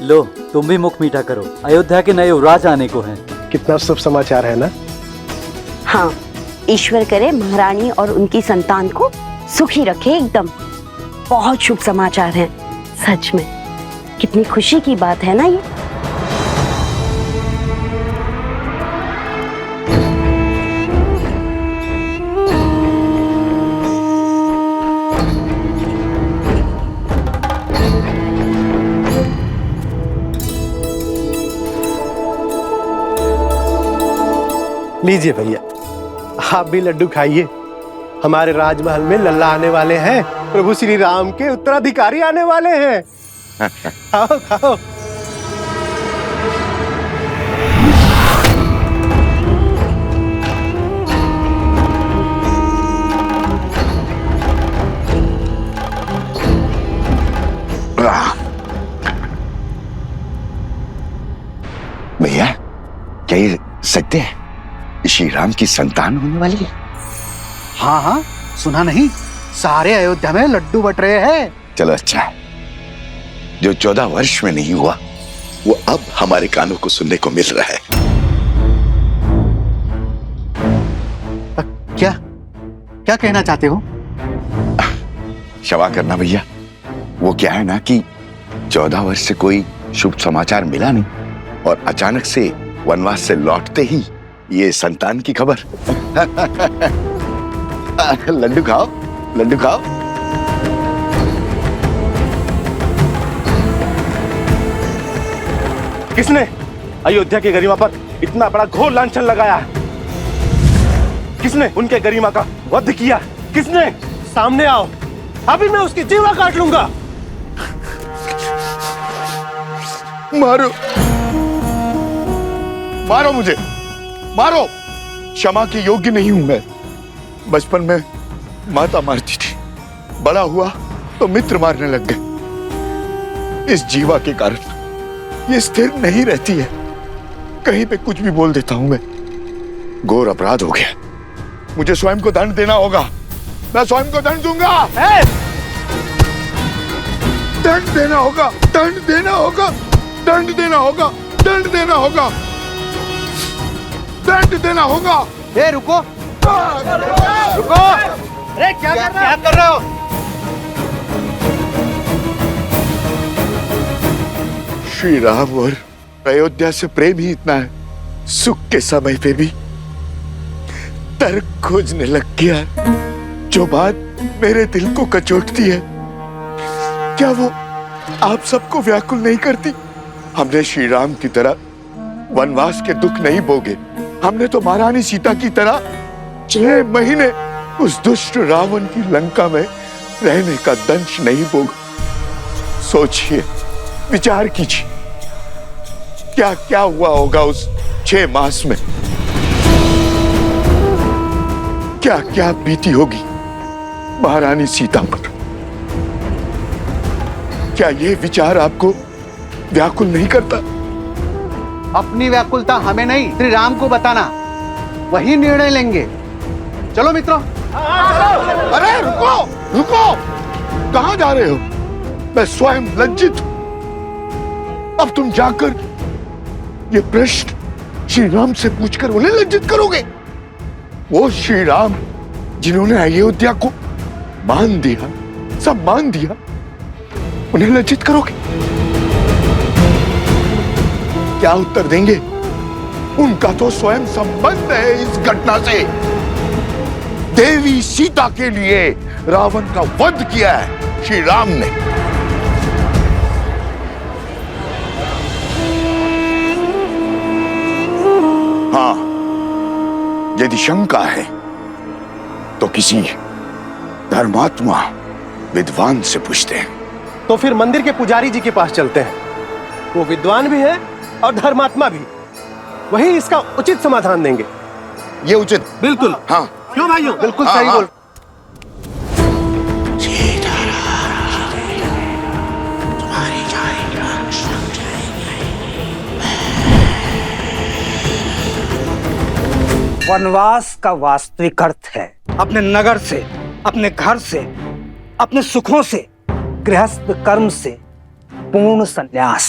लो तुम भी मुख मीठा करो, अयोध्या के नए युवराज आने को हैं। कितना शुभ समाचार है ना। हाँ, ईश्वर करे महारानी और उनकी संतान को सुखी रखे एकदम। बहुत शुभ समाचार है सच में। कितनी खुशी की बात है ना ये। लीजिए भैया, आप भी लड्डू खाइए। हमारे राजमहल में लल्ला आने वाले हैं, प्रभु श्री राम के उत्तराधिकारी आने वाले हैं। खाओ खाओ। भैया, क्या ये सत्य है? श्री राम की संतान होने वाली है? हाँ हाँ, सुना नहीं? सारे अयोध्या में लड्डू बट रहे हैं। चलो अच्छा है। जो 14 वर्ष में नहीं हुआ वो अब हमारे कानों को सुनने को मिल रहा है। क्या क्या कहना चाहते हो? क्षमा करना भैया, वो क्या है ना कि 14 वर्ष से कोई शुभ समाचार मिला नहीं और अचानक से वनवास से लौटते ही ये संतान की खबर। लड्डू खाओ, लड्डू खाओ। किसने अयोध्या की गरिमा पर इतना बड़ा घोर लांछन लगाया है? किसने उनके गरिमा का वध किया? किसने? सामने आओ, अभी मैं उसकी जीवा काट लूंगा। मारो, मारो मुझे, मारो। क्षमा के योग्य नहीं हूं मैं। बचपन में माता मारती थी, बड़ा हुआ तो मित्र मारने लग गए। इस जीवा के कारण ये स्थिर नहीं रहती है, कहीं पे कुछ भी बोल देता हूं मैं। घोर अपराध हो गया, मुझे स्वयं को दंड देना होगा। मैं स्वयं को दंड दूंगा। दंड देना होगा, दंड देना होगा, दंड देना होगा, दंड देना होगा, दंड देना होगा। ए रुको, रुको। अरे क्या कर रहे हो? श्री राम और अयोध्या से प्रेम ही इतना है, सुख के समय पे भी तर्क खोजने लग गया। जो बात मेरे दिल को कचोटती है, क्या वो आप सबको व्याकुल नहीं करती? हमने श्री राम की तरह वनवास के दुख नहीं भोगे। हमने तो महारानी सीता की तरह 6 महीने उस दुष्ट रावण की लंका में रहने का दंश नहीं भोगा। सोचिए, विचार कीजिए, क्या क्या हुआ होगा उस 6 मास में। क्या क्या बीती होगी महारानी सीता पर। क्या ये विचार आपको व्याकुल नहीं करता? अपनी व्याकुलता हमें नहीं, श्री राम को बताना, वही निर्णय लेंगे। चलो मित्रों। अरे रुको, रुको, कहां जा रहे हो? मैं स्वयं लज्जित हूं। अब तुम जाकर ये प्रश्न श्री राम से पूछकर उन्हें लज्जित करोगे? वो श्री राम जिन्होंने अयोध्या को मान दिया, सम्मान दिया, उन्हें लज्जित करोगे? क्या उत्तर देंगे? उनका तो स्वयं संबंध है इस घटना से। देवी सीता के लिए रावण का वध किया है श्री राम ने। हाँ, यदि शंका है तो किसी धर्मात्मा विद्वान से पूछते हैं। तो फिर मंदिर के पुजारी जी के पास चलते हैं, वो विद्वान भी है और धर्मात्मा भी, वही इसका उचित समाधान देंगे। ये उचित? बिल्कुल। हाँ, क्यों भाइयों? बिल्कुल हाँ, सही हाँ। बोल। वनवास का वास्तविक अर्थ है अपने नगर से, अपने घर से, अपने सुखों से, गृहस्थ कर्म से पूर्ण संन्यास।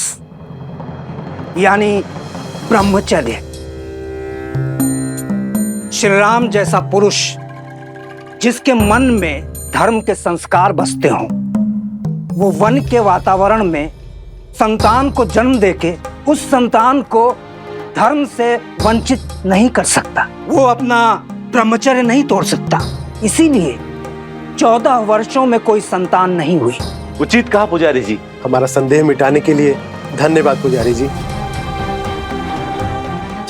यानी ब्रह्मचर्य। श्री राम जैसा पुरुष जिसके मन में धर्म के संस्कार बसते हों, वो वन के वातावरण में संतान को जन्म देके उस संतान को धर्म से वंचित नहीं कर सकता। वो अपना ब्रह्मचर्य नहीं तोड़ सकता। इसीलिए 14 वर्षों में कोई संतान नहीं हुई। उचित कहा पुजारी जी। हमारा संदेह मिटाने के लिए धन्यवाद पुजारी जी।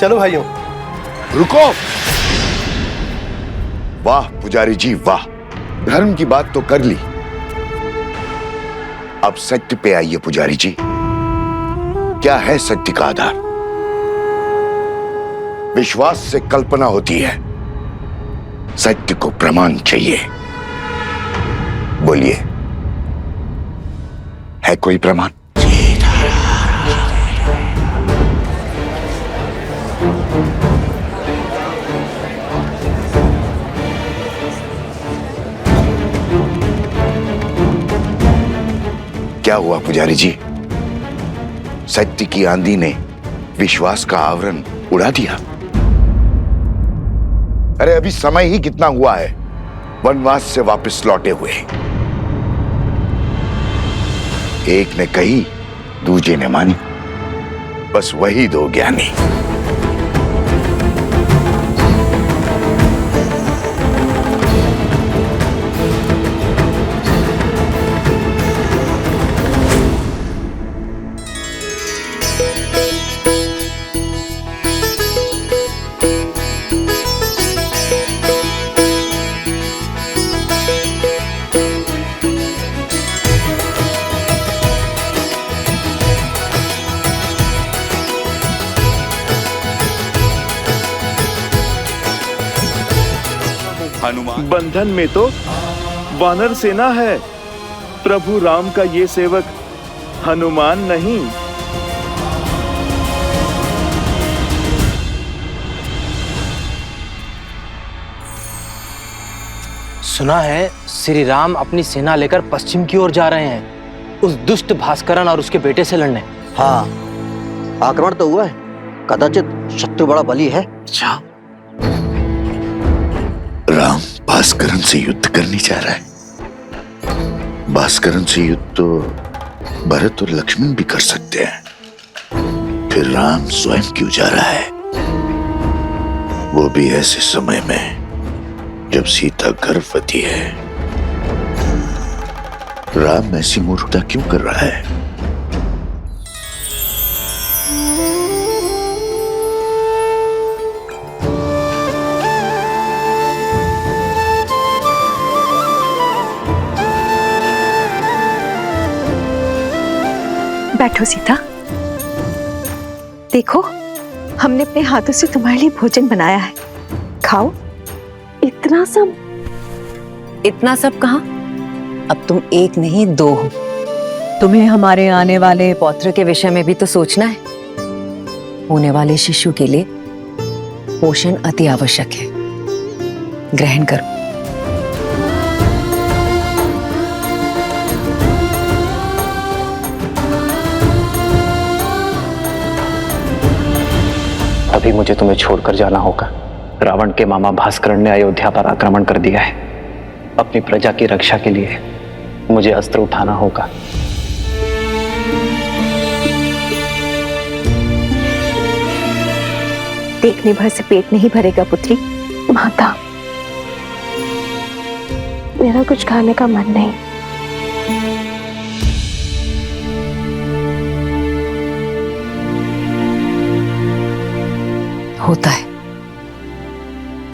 चलो भाइयों। रुको। वाह पुजारी जी वाह, धर्म की बात तो कर ली, अब सत्य पे आइए पुजारी जी। क्या है सत्य का आधार? विश्वास से कल्पना होती है, सत्य को प्रमाण चाहिए। बोलिए, है कोई प्रमाण? क्या हुआ पुजारी जी? सत्य की आंधी ने विश्वास का आवरण उड़ा दिया। अरे अभी समय ही कितना हुआ है वनवास से वापस लौटे हुए। एक ने कही, दूजे ने मानी, बस वही दो ज्ञानी। बंधन में तो वानर सेना है, प्रभु राम का ये सेवक हनुमान नहीं। सुना है श्री राम अपनी सेना लेकर पश्चिम की ओर जा रहे हैं, उस दुष्ट भास्करन और उसके बेटे से लड़ने। हाँ, आक्रमण तो हुआ है, कदाचित शत्रु बड़ा बली है। अच्छा, राम भास्करन से युद्ध करने जा रहा है। भास्करन से युद्ध तो भरत और लक्ष्मण भी कर सकते हैं, फिर राम स्वयं क्यों जा रहा है? वो भी ऐसे समय में जब सीता गर्भवती है। राम ऐसी मूर्खता क्यों कर रहा है? बैठो सीता। देखो, हमने अपने हाथों से तुम्हारे लिए भोजन बनाया है, खाओ। इतना सब? इतना सब कहाँ? अब तुम एक नहीं दो हो। तुम्हें हमारे आने वाले पौत्र के विषय में भी तो सोचना है। होने वाले शिशु के लिए पोषण अति आवश्यक है। ग्रहण करो। अभी मुझे तुम्हें छोड़कर जाना होगा। रावण के मामा भास्करन ने अयोध्या पर आक्रमण कर दिया है। अपनी प्रजा की रक्षा के लिए मुझे अस्त्र उठाना होगा। देखने भर से पेट नहीं भरेगा पुत्री। माता, मेरा कुछ खाने का मन नहीं। होता है,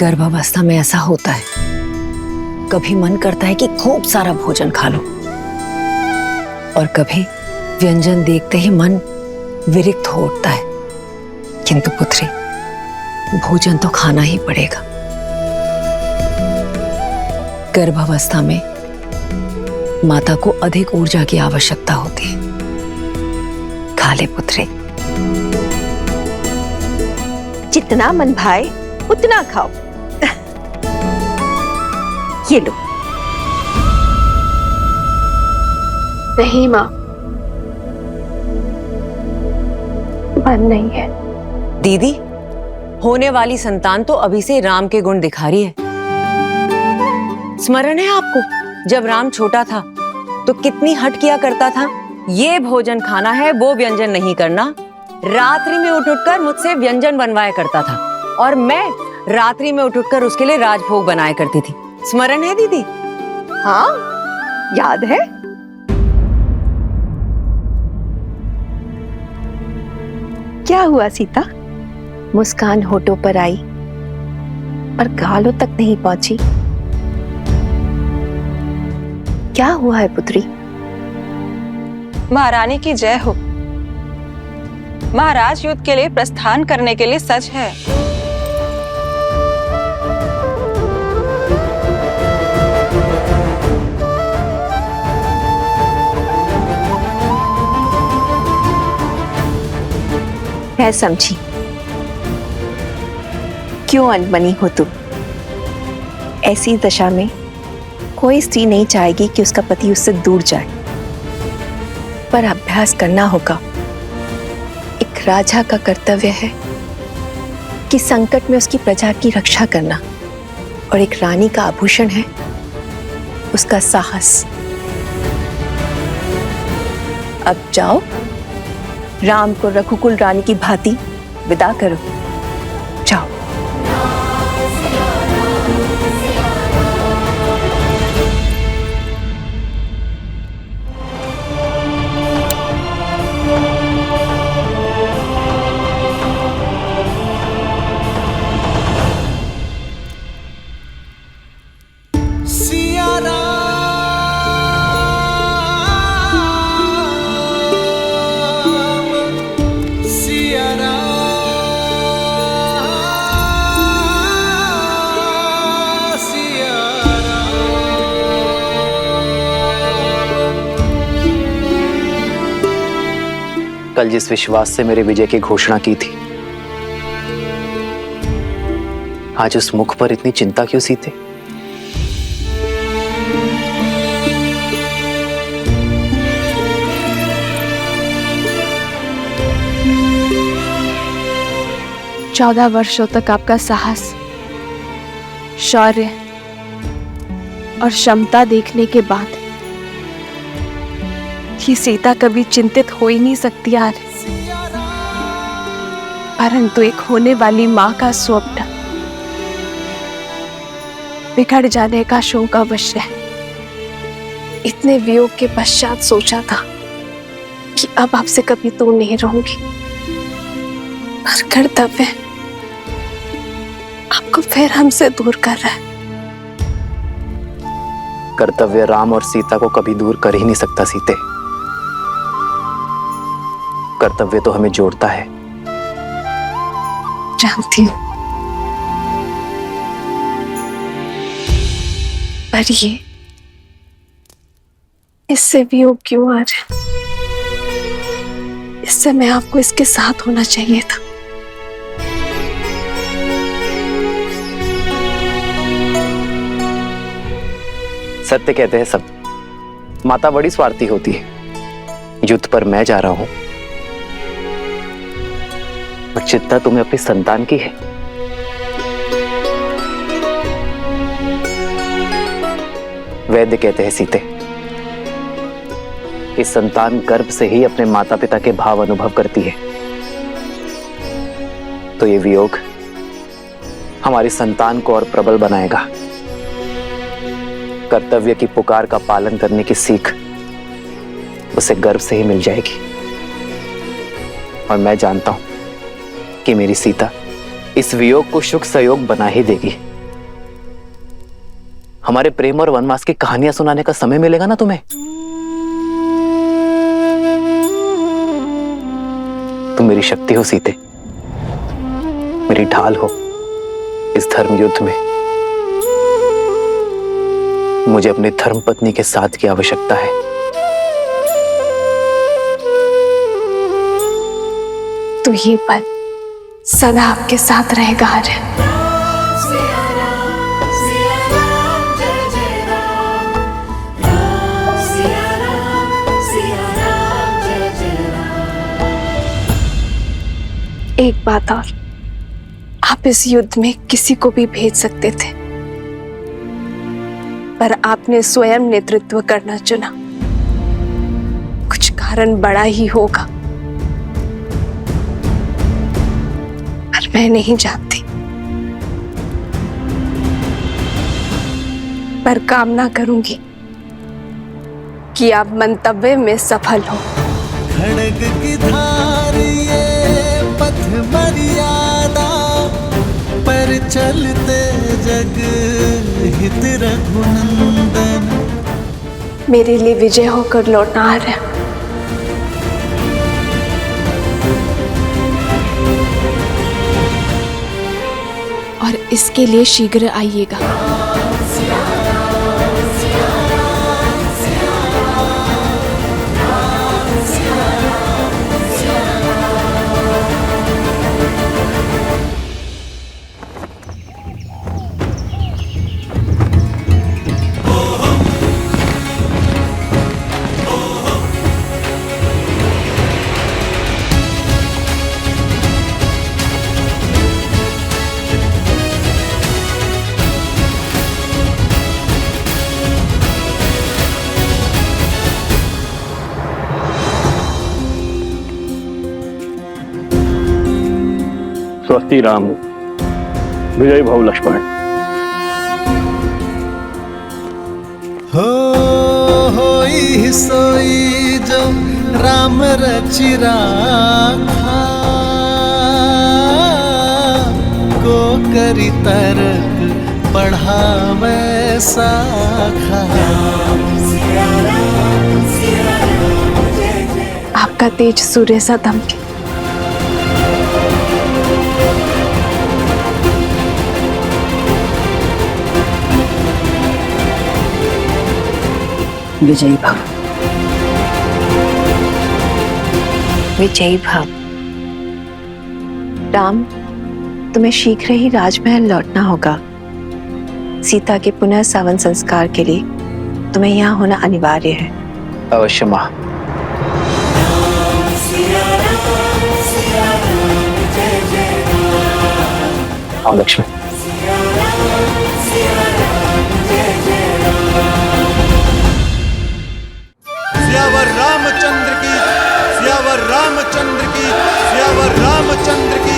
गर्भावस्था में ऐसा होता है। कभी मन करता है कि खूब सारा भोजन खा लो, और कभी व्यंजन देखते ही मन विरक्त हो उठता है। किंतु पुत्री, भोजन तो खाना ही पड़ेगा। गर्भावस्था में माता को अधिक ऊर्जा की आवश्यकता होती है। खा ले पुत्री। जितना मन भाए उतना खाओ। ये लो। नहीं माँ, मन नहीं है। दीदी, होने वाली संतान तो अभी से राम के गुण दिखा रही है। स्मरण है आपको, जब राम छोटा था तो कितनी हट किया करता था, ये भोजन खाना है, वो व्यंजन नहीं करना। रात्रि में उठ कर मुझसे व्यंजन बनवाया करता था और मैं रात्रि में उठ कर उसके लिए राजभोग बनाया करती थी। स्मरण है दीदी? हाँ, याद है। क्या हुआ सीता? मुस्कान होठों पर आई पर गालों तक नहीं पहुंची। क्या हुआ है पुत्री? महारानी की जय हो। महाराज युद्ध के लिए प्रस्थान करने के लिए सच है। मैं समझी क्यों अनबनी हो तुम। ऐसी दशा में कोई स्त्री नहीं चाहेगी कि उसका पति उससे दूर जाए, पर अभ्यास करना होगा। एक राजा का कर्तव्य है कि संकट में उसकी प्रजा की रक्षा करना, और एक रानी का आभूषण है उसका साहस। अब जाओ, राम को रघुकुल रानी की भांति विदा करो। जाओ। कल जिस विश्वास से मेरे विजय की घोषणा की थी, आज उस मुख पर इतनी चिंता क्यों सीते? चौदह वर्षों तक आपका साहस, शौर्य और क्षमता देखने के बाद कि सीता कभी चिंतित हो ही नहीं सकती यार। परंतु एक होने वाली माँ का स्वप्न बिगड़ जाने का शोक अवश्य है। इतने वियोग के पश्चात सोचा था कि अब आपसे कभी दूर नहीं रहूंगी, पर कर्तव्य आपको फिर हमसे दूर कर रहा है। कर्तव्य राम और सीता को कभी दूर कर ही नहीं सकता सीते। कर्तव्य तो हमें जोड़ता है। जानती हूँ, पर ये इससे वियोग क्यों आ रहा है? इस समय आपको इसके साथ होना चाहिए था। सत्य कहते हैं सब, माता बड़ी स्वार्थी होती है। युद्ध पर मैं जा रहा हूं, पर चिंता तुम्हें अपनी संतान की है। वैद्य कहते हैं सीते कि संतान गर्भ से ही अपने माता पिता के भाव अनुभव करती है। तो ये वियोग हमारी संतान को और प्रबल बनाएगा। कर्तव्य की पुकार का पालन करने की सीख उसे गर्भ से ही मिल जाएगी। और मैं जानता हूं कि मेरी सीता इस वियोग को सुख सहयोग बना ही देगी। हमारे प्रेम और वनवास की कहानियां सुनाने का समय मिलेगा ना तुम्हें? तुम मेरी शक्ति हो सीते, मेरी ढाल हो इस धर्म युद्ध में। मुझे अपनी धर्म पत्नी के साथ की आवश्यकता है। तो ये पल सदा आपके साथ रहेगा आर्यन। एक बात और, आप इस युद्ध में किसी को भी भेज सकते थे, पर आपने स्वयं नेतृत्व करना चुना। कुछ कारण बड़ा ही होगा, पर मैं नहीं जानती। पर कामना करूंगी कि आप मंतव्य में सफल हो। खड़ग की धार ये पथ मर्यादा, पर चलते जग हित रघुनंदन। मेरे लिए विजय होकर लौटना आ रहा है। और इसके लिए शीघ्र आइएगा। स्वस्ति राम, विजय भव लक्ष्मण। होई सोई जो राम रचि राखा, को करी तर्क बढ़ावे साखा। आपका तेज सूर्य सा दमके। विजयी भव। विजयी भव। राम, तुम्हें शीघ्र ही राजमहल लौटना होगा। सीता के पुनः सावन संस्कार के लिए तुम्हें यहाँ होना अनिवार्य है। अवश्य मां। आओ लक्ष्मण। सियावर रामचंद्र की, सियावर रामचंद्र की, सियावर रामचंद्र की,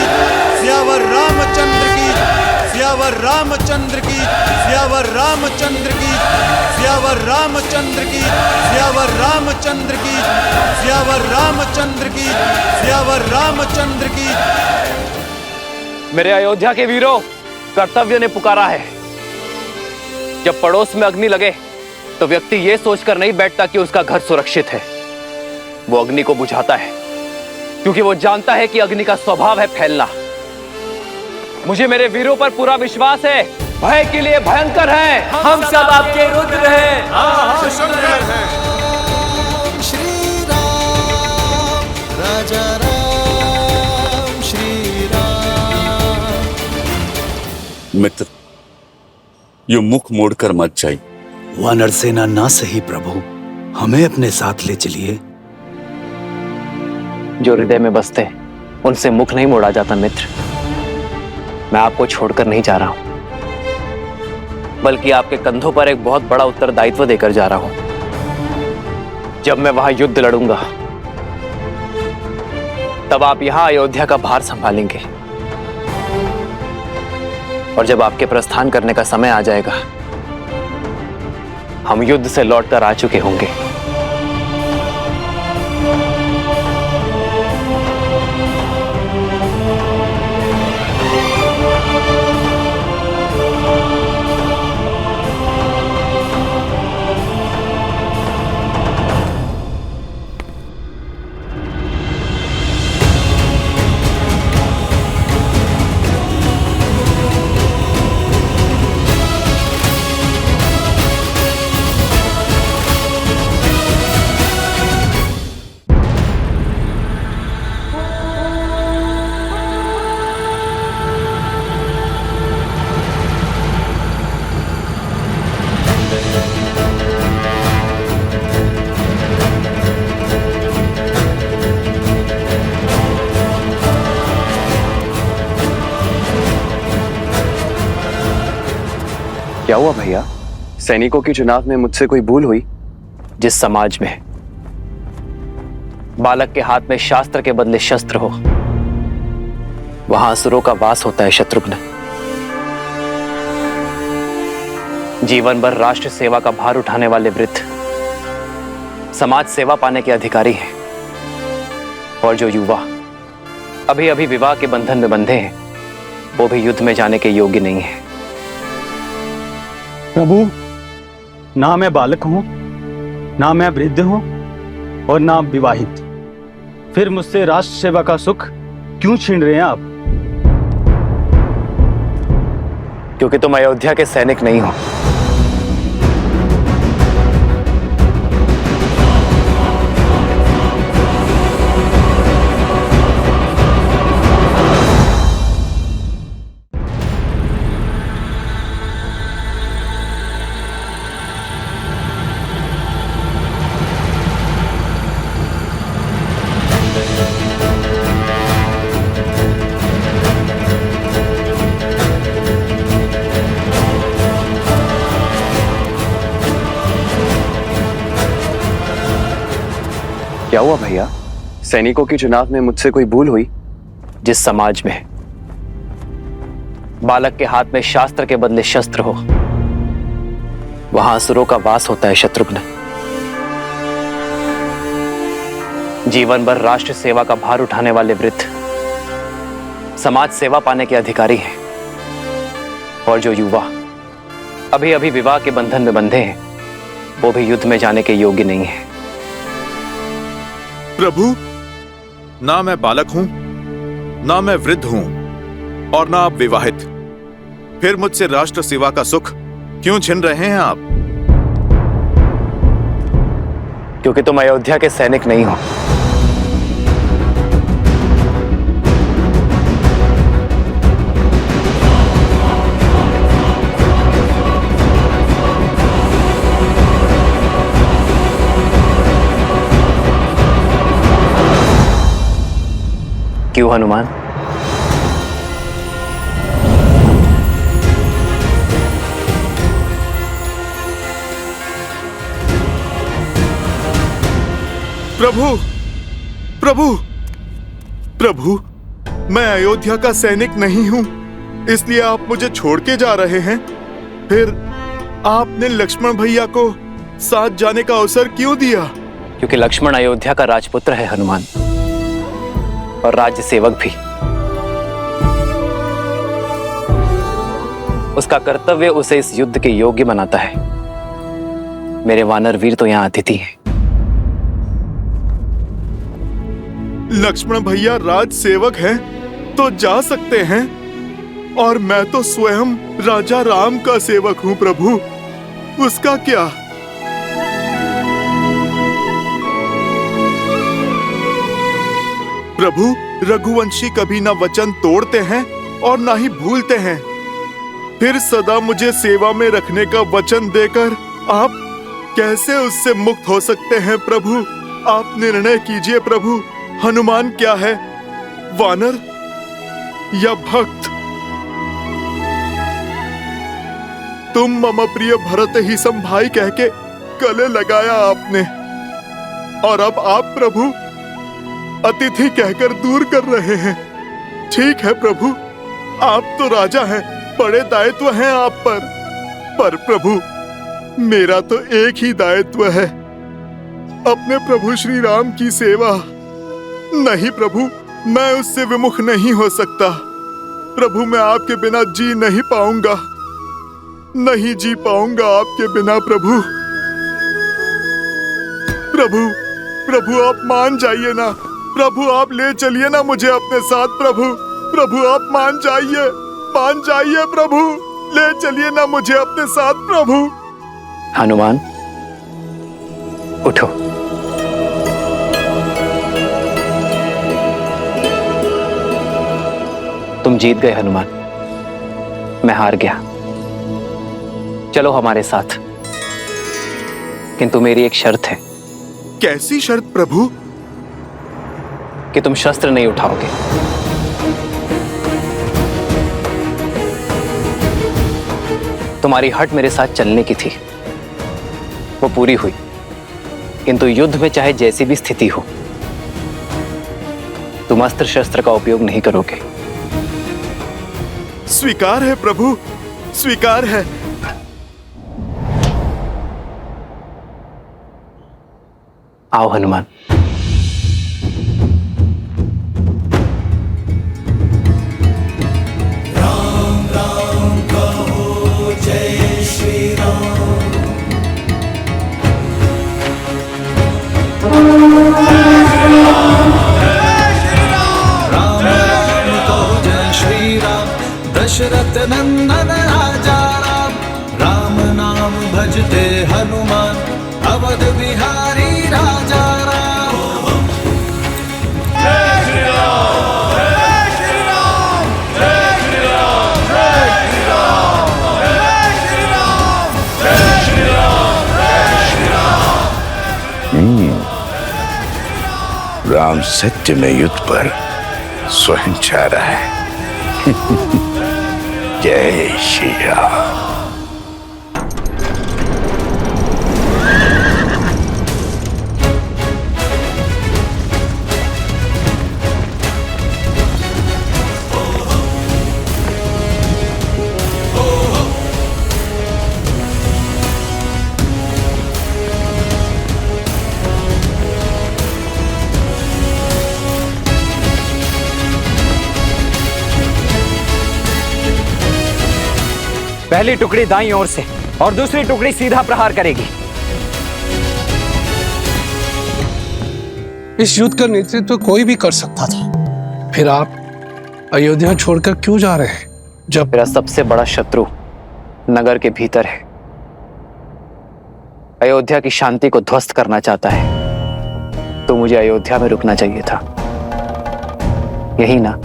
सियावर रामचंद्र की, सियावर रामचंद्र की, सियावर रामचंद्र की, सियावर रामचंद्र की, सियावर रामचंद्र की, सियावर रामचंद्र की, सियावर रामचंद्र की। मेरे अयोध्या के वीरों, कर्तव्य ने पुकारा है। जब पड़ोस में अग्नि लगे तो व्यक्ति यह सोचकर नहीं बैठता कि उसका घर सुरक्षित है। वो अग्नि को बुझाता है क्योंकि वो जानता है कि अग्नि का स्वभाव है फैलना। मुझे मेरे वीरों पर पूरा विश्वास है। भय के लिए भयंकर है। हम सब आपके रुद्र हैं। शंकर है। श्री राम, राजा राम, श्री राम। मित्र, यो मुख मोड़कर मत जाइए। वानर सेना ना सही प्रभु, हमें अपने साथ ले चलिए। जो हृदय में बसते उनसे मुख नहीं मोड़ा जाता मित्र। मैं आपको छोड़कर नहीं जा रहा हूं, बल्कि आपके कंधों पर एक बहुत बड़ा उत्तरदायित्व देकर जा रहा हूं। जब मैं वहां युद्ध लड़ूंगा तब आप यहां अयोध्या का भार संभालेंगे, और जब आपके प्रस्थान करने का समय आ जाएगा हम युद्ध से लौटकर आ चुके होंगे। क्या हुआ भैया? सैनिकों के चुनाव में मुझसे कोई भूल हुई? जिस समाज में बालक के हाथ में शास्त्र के बदले शस्त्र हो, वहां असुरों का वास होता है शत्रुघ्न। जीवन भर राष्ट्र सेवा का भार उठाने वाले वृद्ध समाज सेवा पाने के अधिकारी हैं, और जो युवा अभी अभी विवाह के बंधन में बंधे हैं, वो भी युद्ध में जाने के योग्य नहीं है। प्रभु, ना मैं बालक हूं, ना मैं वृद्ध हूं, और ना विवाहित। फिर मुझसे राष्ट्र सेवा का सुख क्यों छीन रहे हैं आप? क्योंकि तुम अयोध्या के सैनिक नहीं हो। क्या हुआ भैया? सैनिकों के चुनाव में मुझसे कोई भूल हुई? जिस समाज में बालक के हाथ में शास्त्र के बदले शस्त्र हो, वहां असुरों का वास होता है शत्रुघ्न। जीवन भर राष्ट्र सेवा का भार उठाने वाले वृद्ध समाज सेवा पाने के अधिकारी हैं, और जो युवा अभी अभी विवाह के बंधन में बंधे हैं, वो भी युद्ध में जाने के योग्य नहीं है। प्रभु, ना मैं बालक हूं, ना मैं वृद्ध हूं, और ना आप विवाहित। फिर मुझसे राष्ट्र सेवा का सुख क्यों छीन रहे हैं आप? क्योंकि तुम अयोध्या के सैनिक नहीं हो। क्यों हनुमान? प्रभु, प्रभु, प्रभु, मैं अयोध्या का सैनिक नहीं हूं, इसलिए आप मुझे छोड़ के जा रहे हैं। फिर आपने लक्ष्मण भैया को साथ जाने का अवसर क्यों दिया? क्योंकि लक्ष्मण अयोध्या का राजपुत्र है हनुमान, और राज्य सेवक भी। उसका कर्तव्य उसे इस युद्ध के योग्य बनाता है। मेरे वानर वीर तो यहां अतिथि हैं। लक्ष्मण भैया राज सेवक हैं तो जा सकते हैं, और मैं तो स्वयं राजा राम का सेवक हूं प्रभु, उसका क्या? प्रभु, रघुवंशी कभी ना वचन तोड़ते हैं और ना ही भूलते हैं। फिर सदा मुझे सेवा में रखने का वचन देकर आप कैसे उससे मुक्त हो सकते हैं प्रभु? आप निर्णय कीजिए प्रभु, हनुमान क्या है, वानर या भक्त? तुम मम प्रिय भरत ही सम भाई कह के गले लगाया आपने, और अब आप प्रभु अतिथि कहकर दूर कर रहे हैं। ठीक है प्रभु, आप तो राजा हैं, बड़े दायित्व हैं आप पर प्रभु मेरा तो एक ही दायित्व है, अपने प्रभु श्री राम की सेवा। नहीं प्रभु, मैं उससे विमुख नहीं हो सकता। प्रभु, मैं आपके बिना जी नहीं पाऊंगा, नहीं जी पाऊंगा आपके बिना प्रभु। प्रभु, प्रभु आप मान जाइए ना प्रभु, आप ले चलिए ना मुझे अपने साथ प्रभु। प्रभु आप मान जाइए प्रभु, ले चलिए ना मुझे अपने साथ प्रभु। हनुमान, उठो। तुम जीत गए हनुमान, मैं हार गया। चलो हमारे साथ, किंतु मेरी एक शर्त है। कैसी शर्त प्रभु? कि तुम शस्त्र नहीं उठाओगे। तुम्हारी हट मेरे साथ चलने की थी, वो पूरी हुई। किंतु युद्ध में चाहे जैसी भी स्थिति हो, तुम अस्त्र शस्त्र का उपयोग नहीं करोगे। स्वीकार है प्रभु, स्वीकार है। आओ हनुमान। दशरथ नंदन राजा राम, राम नाम भजते हनुमान, अवध बिहारी राजा राम। जय श्री राम, जय श्री राम, जय श्री राम, जय श्री राम, जय श्री राम, जय श्री राम, जय श्री राम। राम सत्य में युद्ध पर स्वयं जा रहा है। जय श्री राम। पहली टुकड़ी दाईं ओर से और दूसरी टुकड़ी सीधा प्रहार करेगी। इस युद्ध का नेतृत्व कोई भी कर सकता था, फिर आप अयोध्या छोड़कर क्यों जा रहे हैं? जब मेरा सबसे बड़ा शत्रु नगर के भीतर है, अयोध्या की शांति को ध्वस्त करना चाहता है, तो मुझे अयोध्या में रुकना चाहिए था। यही ना?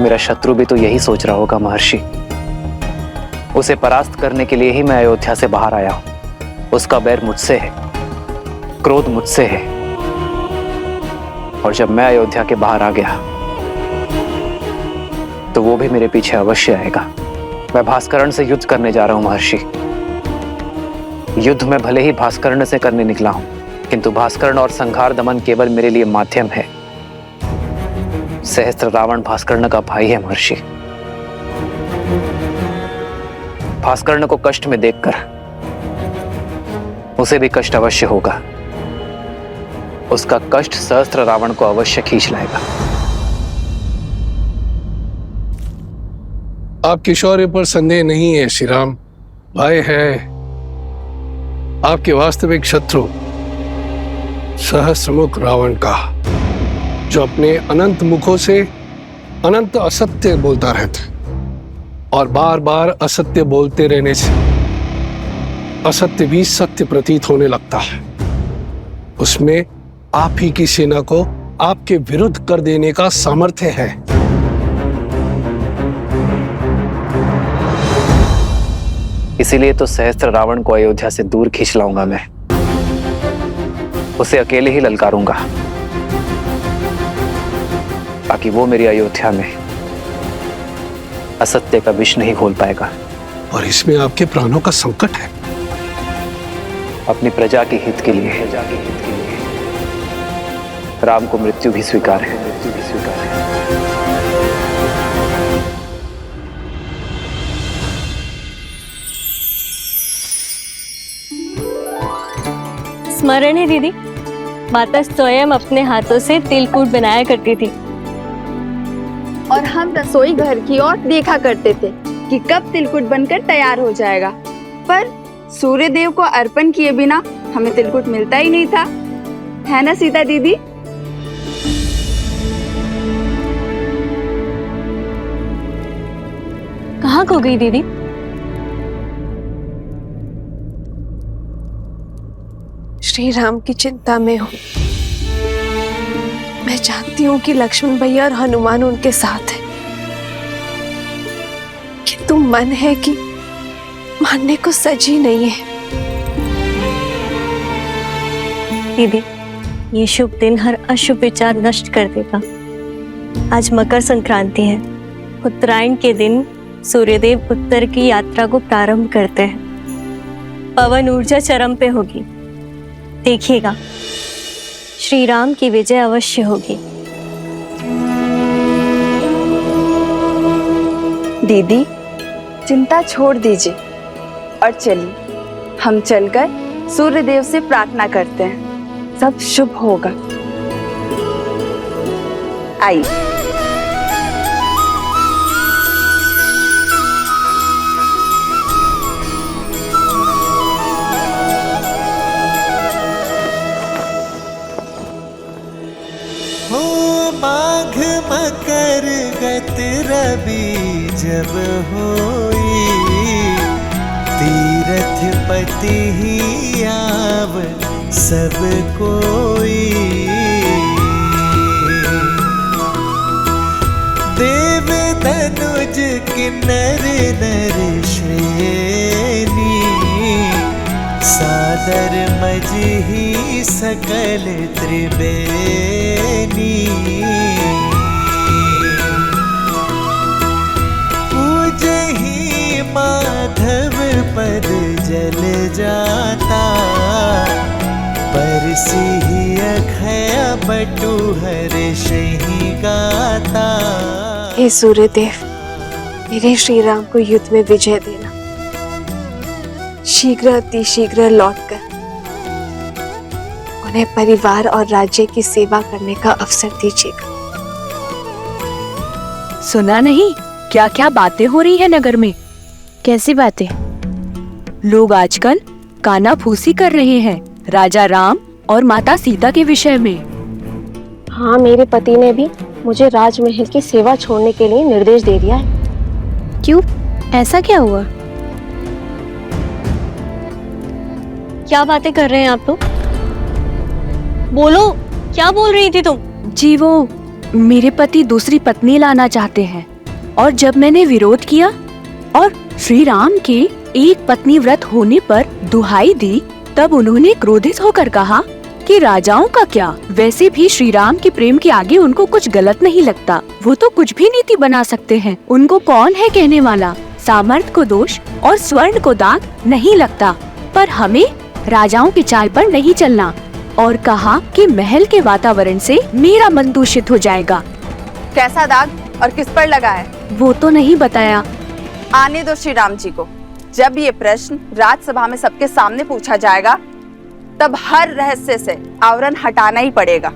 मेरा शत्रु भी तो यही सोच रहा होगा महर्षि। उसे परास्त करने के लिए ही मैं अयोध्या से बाहर आया हूं। उसका बैर मुझसे है, क्रोध मुझसे है, और जब मैं अयोध्या के बाहर आ गया तो वो भी मेरे पीछे अवश्य आएगा। मैं भास्करण से युद्ध करने जा रहा हूं महर्षि। युद्ध में भले ही भास्करण से करने निकला हूं, किंतु भास्करण और संहार दमन केवल मेरे लिए माध्यम है। सहस्त्र रावण भास्कर्ण का भाई है महर्षि। भास्कर्ण को कष्ट में देखकर उसे भी कष्ट अवश्य होगा। उसका कष्ट सहस्त्र रावण को अवश्य खींच लाएगा। आपके शौर्य पर संदेह नहीं है श्री राम। भय है आपके वास्तविक शत्रु सहस्त्रमुख रावण का, जो अपने अनंत मुखों से अनंत असत्य बोलता रहता और बार बार असत्य बोलते रहने से असत्य भी सत्य प्रतीत होने लगता है। उसमें आप ही की सेना को आपके विरुद्ध कर देने का सामर्थ्य है। इसीलिए तो सहस्त्र रावण को अयोध्या से दूर खींच लाऊंगा मैं। उसे अकेले ही ललकारूंगा, ताकि वो मेरी अयोध्या में असत्य का विष नहीं घोल पाएगा। और इसमें आपके प्राणों का संकट है। अपनी प्रजा के हित के लिए राम को मृत्यु भी स्वीकार है। स्मरण है दीदी, माता स्वयं अपने हाथों से तिलकूट बनाया करती थी, और हम रसोई घर की ओर देखा करते थे कि कब तिलकुट बनकर तैयार हो जाएगा। पर सूर्य देव को अर्पण किए बिना हमें तिलकुट मिलता ही नहीं था, है ना सीता दीदी? कहाँ खो गई दीदी? श्री राम की चिंता में हूँ। मैं जानती हूँ कि लक्ष्मण भैया और हनुमान उनके साथ हैं, किंतु मन है कि मानने को सजी नहीं है। दीदी, ये शुभ दिन हर अशुभ विचार नष्ट कर देगा। आज मकर संक्रांति है। उत्तरायण के दिन सूर्यदेव उत्तर की यात्रा को प्रारंभ करते हैं। पवन ऊर्जा चरम पे होगी, देखिएगा श्री राम की विजय अवश्य होगी। दीदी, चिंता छोड़ दीजिए और चलिए हम चलकर सूर्यदेव से प्रार्थना करते हैं, सब शुभ होगा। आइए। माघ मकर गत रवि जब होई, तीरथ पति ही आव सब कोई। देव तनुज किन्नर नर श्रेणी, सादर मजही सकल त्रिवेणी। पूजही माधव पद जल जाता, परसिही अखय बटु हर्षहि गाता। हे सूर्यदेव, मेरे श्री राम को युद्ध में विजय देना। शीघ्र अति शीघ्र लौटकर उन्हें परिवार और राज्य की सेवा करने का अवसर दीजिएगा। सुना नहीं क्या क्या बातें हो रही है नगर में? कैसी बातें? लोग आजकल कानाफूसी कर रहे हैं राजा राम और माता सीता के विषय में। हाँ, मेरे पति ने भी मुझे राजमहल की सेवा छोड़ने के लिए निर्देश दे दिया है। क्यों? ऐसा क्या हुआ? क्या बातें कर रहे हैं आप लोग? बोलो, क्या बोल रही थी तुम? जी वो मेरे पति दूसरी पत्नी लाना चाहते हैं, और जब मैंने विरोध किया और श्री राम के एक पत्नी व्रत होने पर दुहाई दी, तब उन्होंने क्रोधित होकर कहा कि राजाओं का क्या, वैसे भी श्री राम के प्रेम के आगे उनको कुछ गलत नहीं लगता। वो तो कुछ भी नीति बना सकते हैं, उनको कौन है कहने वाला। सामर्थ्य को दोष और स्वर्ण को दाग नहीं लगता, पर हमें राजाओं की चाल पर नहीं चलना। और कहा कि महल के वातावरण से मेरा मन दूषित हो जाएगा। कैसा दाग और किस पर लगा है? वो तो नहीं बताया। आने दो श्री राम जी को। जब ये प्रश्न राजसभा में सबके सामने पूछा जाएगा, तब हर रहस्य से आवरण हटाना ही पड़ेगा।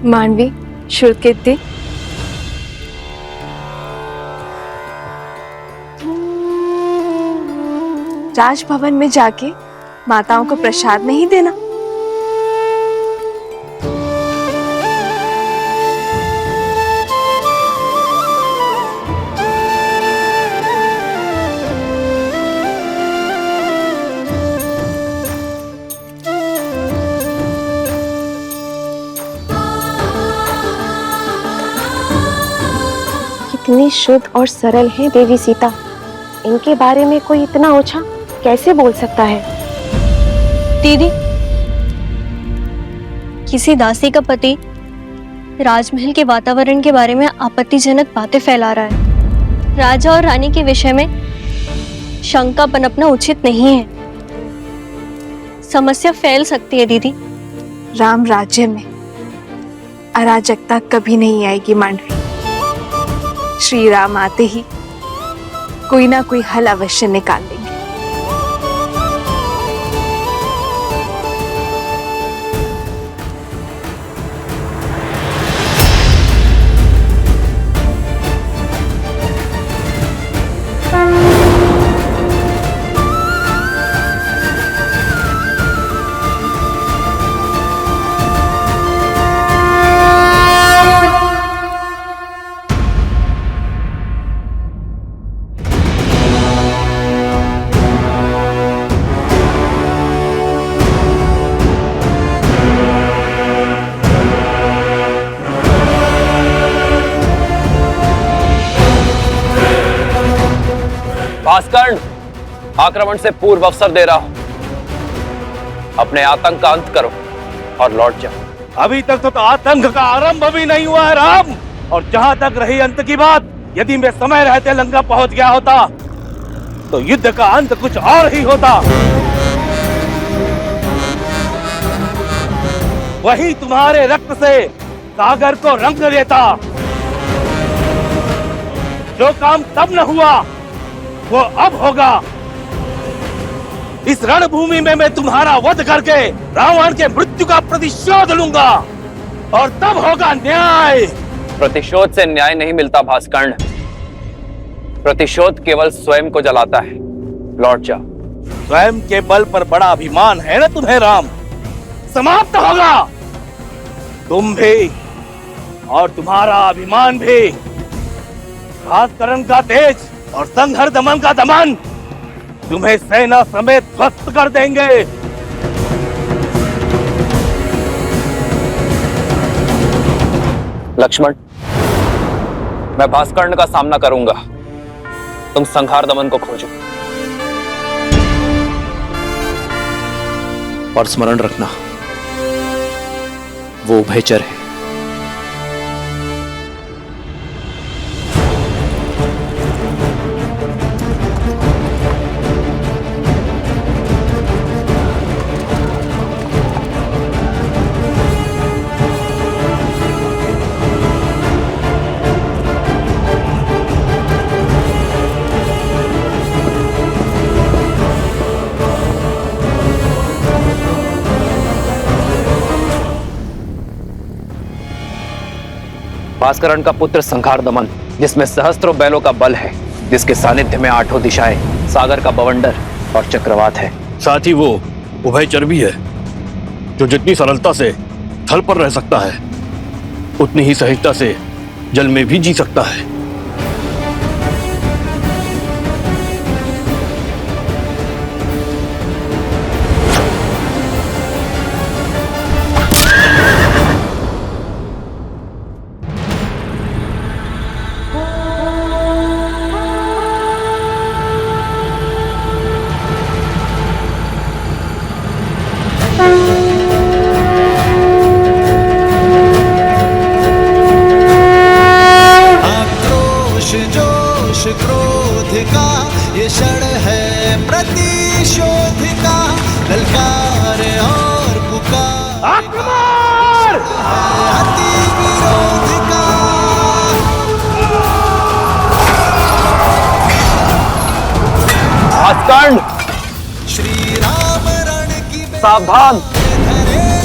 मानवी, श्रुतकीर्ति, राजभवन में जाके माताओं को प्रसाद नहीं देना? कितनी शुद्ध और सरल है देवी सीता, इनके बारे में कोई इतना ओछा कैसे बोल सकता है? दीदी, किसी दासी का पति राजमहल के वातावरण के बारे में आपत्तिजनक बातें फैला रहा है। राजा और रानी के विषय में शंका पनपना उचित नहीं है, समस्या फैल सकती है। दीदी, राम राज्य में अराजकता कभी नहीं आएगी मांडवी। श्री राम आते ही कोई ना कोई हल अवश्य निकाल लेंगे। भास्करण, आक्रमण से पूर्व अवसर दे रहा हूं, अपने आतंक का अंत करो और लौट जाओ। अभी तक तो आतंक का आरंभ भी नहीं हुआ है राम, और जहां तक रही अंत की बात, यदि मैं समय रहते लंका पहुंच गया होता तो युद्ध का अंत कुछ और ही होता। वही तुम्हारे रक्त से सागर को रंग देता। जो काम तब न हुआ वो अब होगा। इस रणभूमि में मैं तुम्हारा वध करके रावण के मृत्यु का प्रतिशोध लूंगा और तब होगा न्याय। प्रतिशोध से न्याय नहीं मिलता भास्कर्ण। प्रतिशोध केवल स्वयं को जलाता है। लौट जा। स्वयं के बल पर बड़ा अभिमान है ना तुम्हें राम? समाप्त होगा तुम भी और तुम्हारा अभिमान भी। भास्करण का तेज और संघर दमन का दमन तुम्हें सेना समेत ध्वस्त कर देंगे। लक्ष्मण, मैं भास्कर्ण का सामना करूंगा। तुम संहार दमन को खोजो और स्मरण रखना, वो उभयचर है। भास्करण का पुत्र संहार दमन, जिसमें सहस्त्रों बैलों का बल है, जिसके सानिध्य में आठों दिशाएं, सागर का बवंडर और चक्रवात है। साथ ही वो उभयचर भी है, जो जितनी सरलता से थल पर रह सकता है उतनी ही सहजता से जल में भी जी सकता है। क्रोध का ये क्षण है प्रतिशोध का, ललकार और पुकार अति विरोध का। भास्कर्ण, श्री राम रण की सावधान।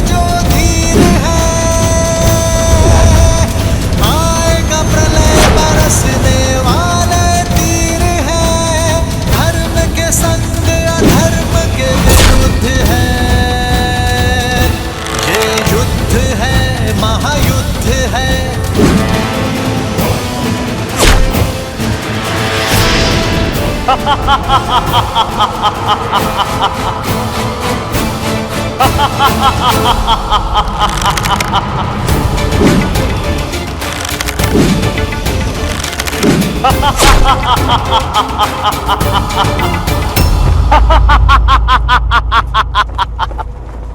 जो धीर है, आएगा प्रलय बरसने वाले तीर है, धर्म के संग अधर्म के विरुद्ध है। ये युद्ध है, महायुद्ध है।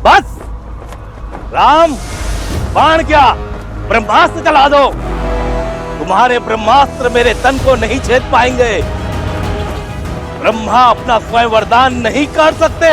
बस राम, बाण क्या ब्रह्मास्त्र चला दो। तुम्हारे ब्रह्मास्त्र मेरे तन को नहीं छेद पाएंगे। ब्रह्मा अपना स्वयं वरदान नहीं कर सकते।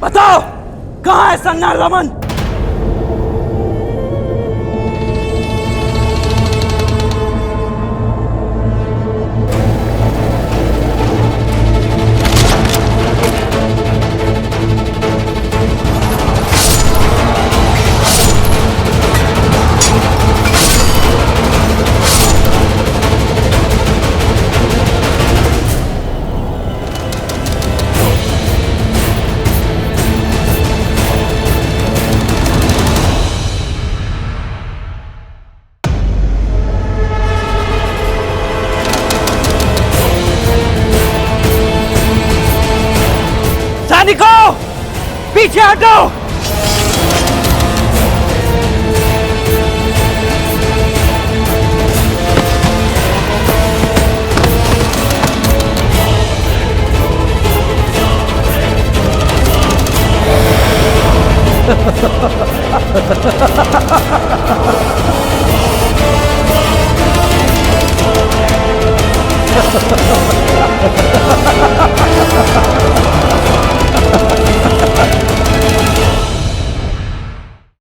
बताओ कहां है संहार दमन? हटो। Ha ha ha ha!